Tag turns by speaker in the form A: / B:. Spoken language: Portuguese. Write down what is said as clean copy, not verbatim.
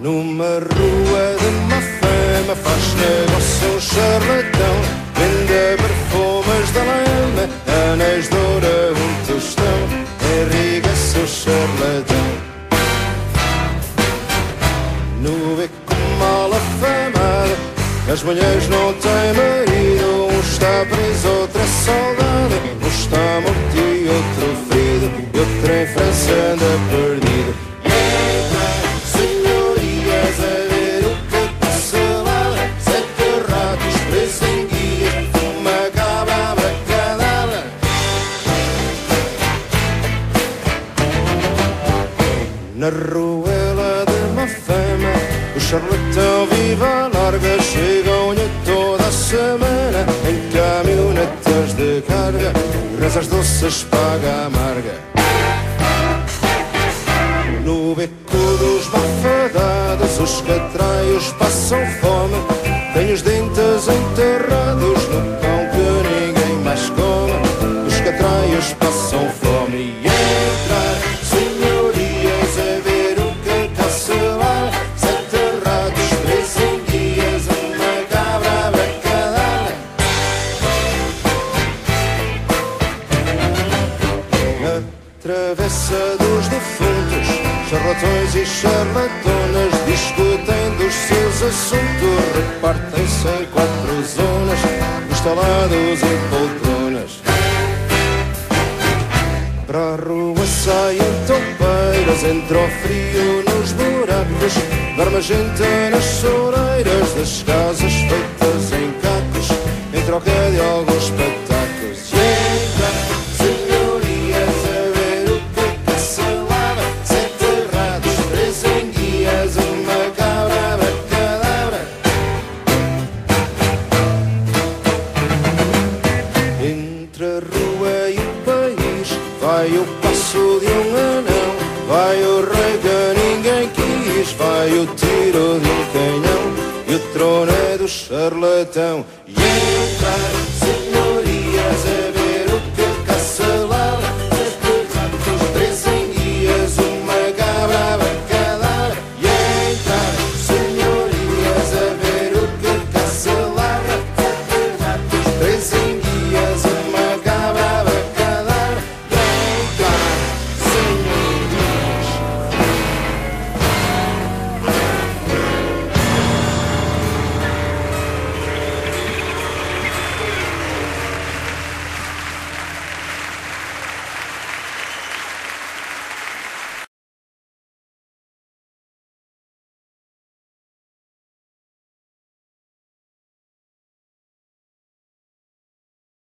A: Numa rua de má fama faz negócio um charlatão. Vende perfumes da lama, anéis de ouro, um tostão. Enriga-se o charlatão. No beco mal afamado, as mulheres não têm marido. Um está preso, outro é soldado. Um está morto e outro ferido, e outro em França anda perdido. Senhorias, a ver o que passa lá. 7 ratos presos em guias, uma cabra abracadabra. Na ruela de má fama, o charlatão vive à larga. Chegam-lhe toda a semana em caminhonetas de carga. Rezas doces paga amarga. No beco dos bafadados, os catraios passam fome. Têm os dentes enterrados no pão que ninguém mais come. Os catraios passam fome. E entrar, senhorias, a ver o que passa lá. 7 ratos, 3 em dias, uma cabra abracadabra. Na travessa dos defuntos, charlatões e charlatonas discutem dos seus assuntos. Repartem-se em 4 zonas, instalados em poltronas. Para a rua saem toupeiras, entra o frio nos buracos. Dorme a gente nas soleiras das casas feitas em cacos. Em troca de alguns patacos. E entra, senhorias, a ver o que passa lá. 7 ratos, 3 em dias, uma cabra abracadabra. Entre a rua e o país vai o passo de um anão. Vai o rei que ninguém quis, vai o tiro de um canhão. E o trono é do charlatão. E entra